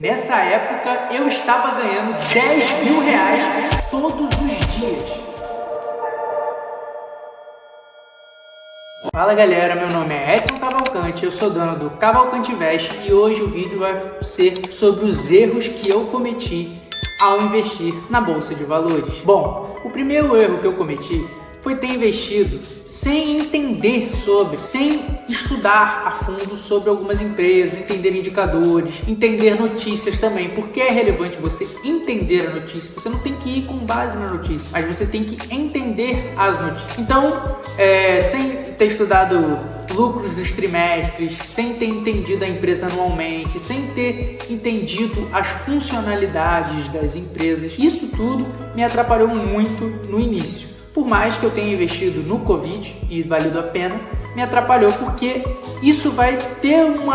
Nessa época, eu estava ganhando 10 mil reais todos os dias. Fala galera, meu nome é Edson Cavalcante, eu sou dono do Cavalcante Invest e hoje o vídeo vai ser sobre os erros que eu cometi ao investir na Bolsa de Valores. Bom, o primeiro erro que eu cometi foi ter investido sem entender sobre, sem estudar a fundo sobre algumas empresas, entender indicadores, entender notícias também, porque é relevante você entender a notícia. Você não tem que ir com base na notícia, mas você tem que entender as notícias. Então, sem ter estudado lucros dos trimestres, sem ter entendido a empresa anualmente, sem ter entendido as funcionalidades das empresas, isso tudo me atrapalhou muito no início. Por mais que eu tenha investido no Covid e valido a pena, me atrapalhou porque isso vai ter um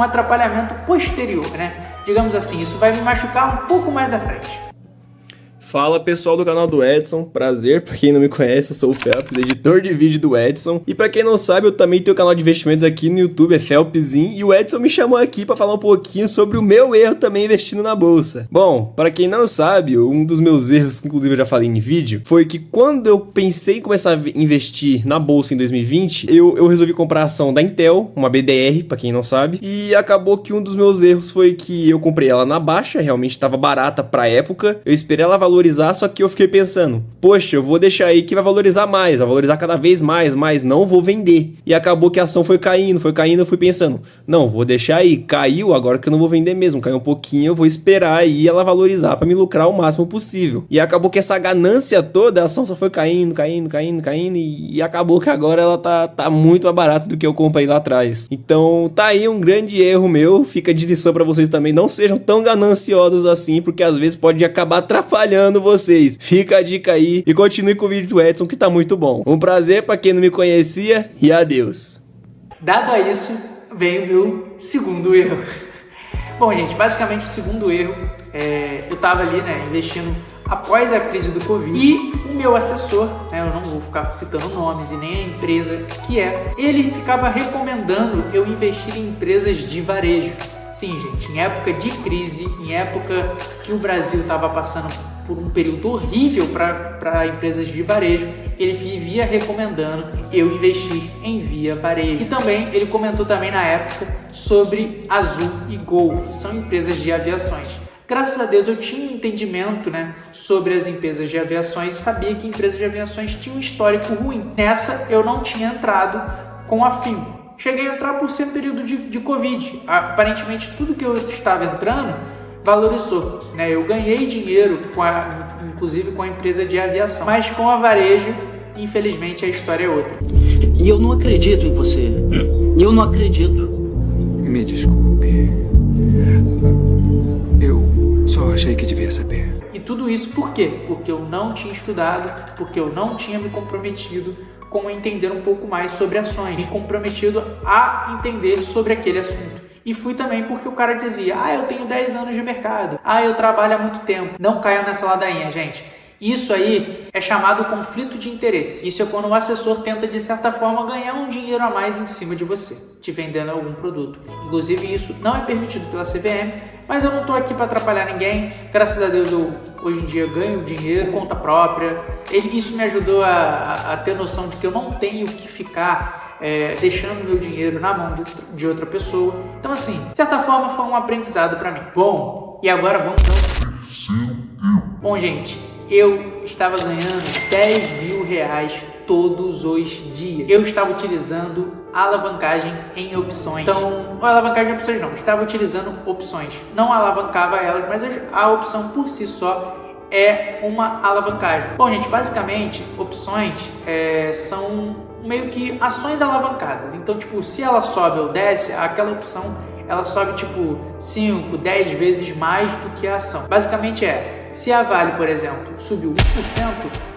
atrapalhamento posterior, né? Digamos assim, isso vai me machucar um pouco mais à frente. Fala pessoal do canal do Edson, prazer, pra quem não me conhece, eu sou o Felps, editor de vídeo do Edson. E pra quem não sabe, eu também tenho um canal de investimentos aqui no YouTube, é Felpzinho, e o Edson me chamou aqui pra falar um pouquinho sobre o meu erro também investindo na bolsa. Bom, pra quem não sabe, um dos meus erros, que inclusive eu já falei em vídeo, foi que quando eu pensei em começar a investir na bolsa em 2020, eu resolvi comprar a ação da Intel, uma BDR, pra quem não sabe, e acabou que um dos meus erros foi que eu comprei ela na baixa, realmente estava barata pra época, eu esperei ela valorizar, só que eu fiquei pensando, poxa, eu vou deixar aí que vai valorizar mais, vai valorizar cada vez mais, mas não vou vender. E acabou que a ação foi caindo, eu fui pensando, não, vou deixar aí, caiu, agora que eu não vou vender mesmo, caiu um pouquinho, eu vou esperar aí ela valorizar para me lucrar o máximo possível. E acabou que essa ganância toda, a ação só foi caindo, e acabou que agora ela tá muito mais barata do que eu comprei lá atrás. Então tá aí um grande erro meu, fica de lição para vocês também, não sejam tão gananciosos assim, porque às vezes pode acabar atrapalhando vocês. Fica a dica aí e continue com o vídeo do Edson que tá muito bom. Um prazer pra quem não me conhecia e adeus. Dado a isso, vem o meu segundo erro. Bom, gente, basicamente o segundo erro, eu tava ali, investindo após a crise do Covid e o meu assessor, eu não vou ficar citando nomes e nem a empresa que ele ficava recomendando eu investir em empresas de varejo. Sim, gente, em época de crise, em época que o Brasil estava passando por um período horrível para empresas de varejo, ele vivia recomendando eu investir em Via Varejo. E também ele comentou também na época sobre Azul e Gol, que são empresas de aviações. Graças a Deus eu tinha um entendimento sobre as empresas de aviações e sabia que empresas de aviações tinham um histórico ruim. Nessa eu não tinha entrado com afinco. Cheguei a entrar por ser um período de Covid. Aparentemente tudo que eu estava entrando valorizou. Eu ganhei dinheiro, inclusive com a empresa de aviação. Mas com a varejo, infelizmente, a história é outra. E eu não acredito em você. Eu não acredito. Me desculpe. Eu só achei que devia saber. E tudo isso por quê? Porque eu não tinha estudado, porque eu não tinha me comprometido com entender um pouco mais sobre ações, me comprometido a entender sobre aquele assunto. E fui também porque o cara dizia, eu tenho 10 anos de mercado, eu trabalho há muito tempo. Não caiam nessa ladainha, gente. Isso aí é chamado conflito de interesse. Isso é quando o assessor tenta, de certa forma, ganhar um dinheiro a mais em cima de você, te vendendo algum produto. Inclusive, isso não é permitido pela CVM, mas eu não estou aqui para atrapalhar ninguém. Graças a Deus, eu hoje em dia ganho dinheiro, conta própria. Isso me ajudou a ter noção de que eu não tenho que ficar deixando meu dinheiro na mão de outra pessoa. Então, assim, de certa forma, foi um aprendizado para mim. Bom, e agora vamos ao... Bom, gente, eu estava ganhando 10 mil reais todos os dias. Eu estava utilizando alavancagem em opções. Então, alavancagem em opções não, eu estava utilizando opções. Não alavancava elas, mas a opção por si só é uma alavancagem. Bom, gente, basicamente, opções são meio que ações alavancadas. Então, se ela sobe ou desce, aquela opção, ela sobe 5, 10 vezes mais do que a ação. Basicamente se a Vale, por exemplo, subiu 1%,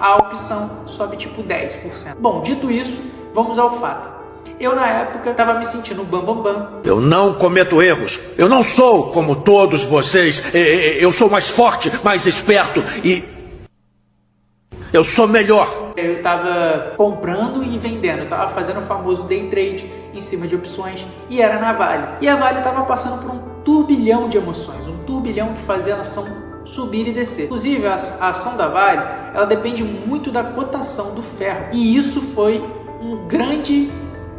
a opção sobe 10%. Bom, dito isso, vamos ao fato. Eu, na época, estava me sentindo bam. Eu não cometo erros. Eu não sou como todos vocês. Eu sou mais forte, mais esperto e eu sou melhor. Eu estava comprando e vendendo, eu estava fazendo o famoso day trade em cima de opções e era na Vale. E a Vale estava passando por um turbilhão de emoções, um turbilhão que fazia a ação subir e descer. Inclusive, a ação da Vale, ela depende muito da cotação do ferro. E isso foi um grande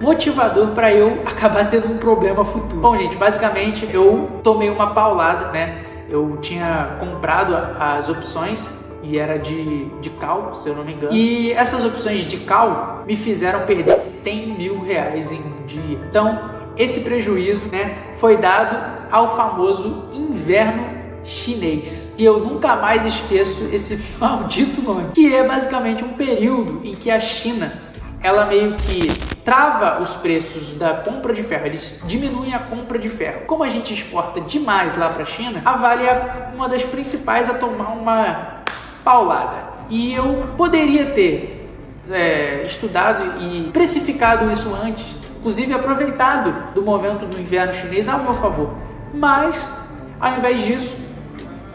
motivador para eu acabar tendo um problema futuro. Bom, gente, basicamente eu tomei uma paulada, né? Eu tinha comprado as opções e era de cal, se eu não me engano. E essas opções de cal me fizeram perder R$100 mil em um dia. Então, esse prejuízo, né, foi dado ao famoso inverno chinês. E eu nunca mais esqueço esse maldito nome. Que é basicamente um período em que a China, ela meio que trava os preços da compra de ferro, eles diminuem a compra de ferro. Como a gente exporta demais lá para a China, a Vale é uma das principais a tomar uma paulada. E eu poderia ter estudado e precificado isso antes, inclusive aproveitado do momento do inverno chinês ao meu favor. Mas, ao invés disso,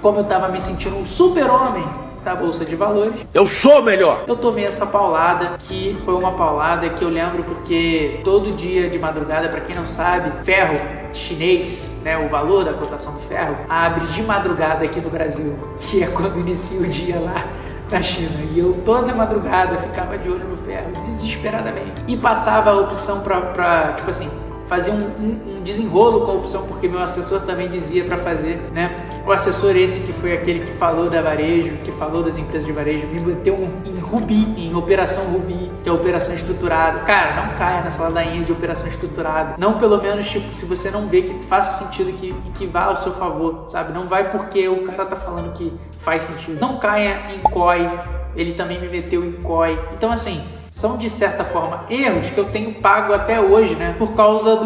como eu estava me sentindo um super-homem da Bolsa de Valores, Eu sou melhor. eu tomei essa paulada, que foi uma paulada que eu lembro porque todo dia de madrugada, para quem não sabe, ferro chinês, né, o valor da cotação do ferro, abre de madrugada aqui no Brasil, que é quando inicia o dia lá na China. E eu toda madrugada ficava de olho no ferro, desesperadamente. E passava a opção pra tipo assim, fazer um desenrolo com a opção, porque meu assessor também dizia para fazer, né? O assessor esse que foi aquele que falou da varejo, que falou das empresas de varejo, me meteu em Rubi, em operação Rubi, que é a operação estruturada. Cara, não caia nessa ladainha de operação estruturada. Não, pelo menos, tipo, se você não vê que faça sentido e que vá ao seu favor, sabe? Não vai porque o cara tá falando que faz sentido. Não caia em COI. Ele também me meteu em COI. Então, assim, são de certa forma erros que eu tenho pago até hoje, né, por causa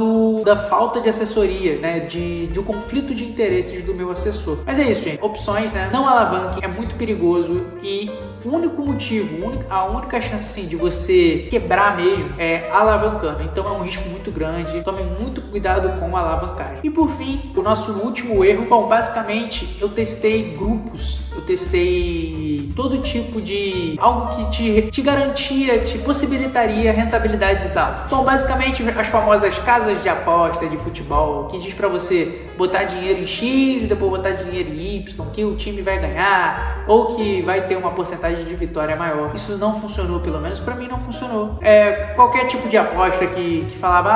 da falta de assessoria, né, do conflito de interesses do meu assessor. Mas é isso, gente. Opções, né, não alavanquem, é muito perigoso e o único motivo, a única chance assim de você quebrar mesmo é alavancando. Então é um risco muito grande. Tome muito cuidado com a alavancagem. E por fim, o nosso último erro. Bom, basicamente eu testei grupos, eu testei todo tipo de algo que te garantia, te possibilitaria rentabilidades altas. Então, basicamente, as famosas casas de aposta de futebol, que diz para você botar dinheiro em X e depois botar dinheiro em Y, que o time vai ganhar ou que vai ter uma porcentagem de vitória maior. Isso não funcionou, pelo menos para mim não funcionou. Qualquer tipo de aposta que falava,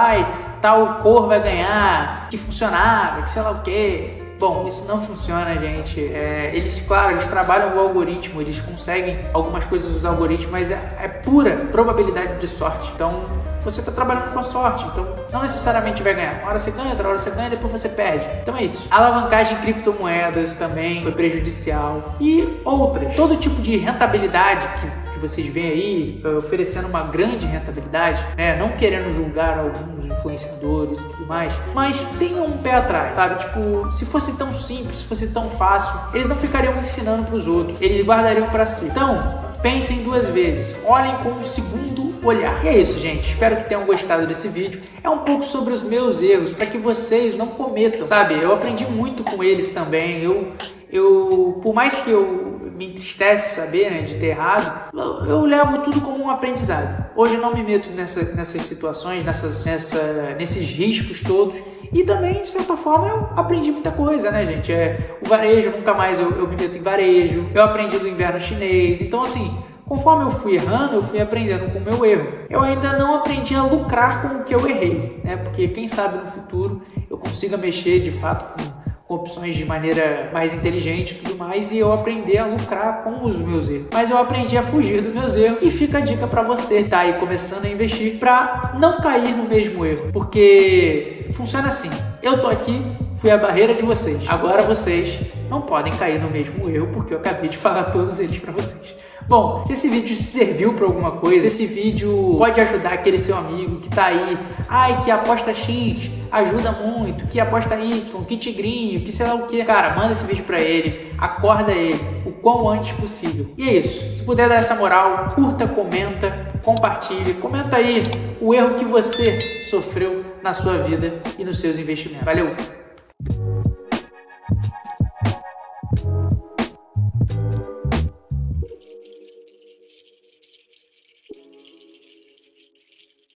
tal cor vai ganhar, que funcionava, que sei lá o quê. Bom, isso não funciona, gente. Eles trabalham o algoritmo, eles conseguem algumas coisas dos algoritmos, mas é pura probabilidade de sorte. Então, você está trabalhando com a sorte, então não necessariamente vai ganhar. Uma hora você ganha, outra hora você ganha, depois você perde. Então é isso. A alavancagem em criptomoedas também foi prejudicial. E outras. Todo tipo de rentabilidade que vocês veem aí oferecendo uma grande rentabilidade, né? Não querendo julgar alguns influenciadores e tudo mais, mas tenham um pé atrás, sabe? Tipo, se fosse tão simples, se fosse tão fácil, eles não ficariam ensinando para os outros, eles guardariam para si. Então, pensem duas vezes, olhem com um segundo olhar. E é isso, gente. Espero que tenham gostado desse vídeo. É um pouco sobre os meus erros, para que vocês não cometam, sabe? Eu aprendi muito com eles também. Eu por mais que eu me entristece saber, né, de ter errado, eu levo tudo como um aprendizado. Hoje eu não me meto nessas situações, nesses riscos todos. E também, de certa forma, eu aprendi muita coisa, né, gente? O varejo, nunca mais eu me meto em varejo. Eu aprendi do inverno chinês. Então, assim, conforme eu fui errando, eu fui aprendendo com o meu erro. Eu ainda não aprendi a lucrar com o que eu errei, né? Porque quem sabe no futuro eu consiga mexer, de fato, com opções de maneira mais inteligente e tudo mais, e eu aprender a lucrar com os meus erros. Mas eu aprendi a fugir dos meus erros, e fica a dica para você tá aí começando a investir para não cair no mesmo erro, porque funciona assim: eu tô aqui, fui a barreira de vocês, agora vocês não podem cair no mesmo erro, porque eu acabei de falar todos eles para vocês. Bom, se esse vídeo serviu para alguma coisa, se esse vídeo pode ajudar aquele seu amigo que tá aí, que aposta X ajuda muito, que aposta Y, que tigrinho, que sei lá o que, cara, manda esse vídeo para ele, acorda ele o quão antes possível. E é isso. Se puder dar essa moral, curta, comenta, compartilhe, comenta aí o erro que você sofreu na sua vida e nos seus investimentos. Valeu!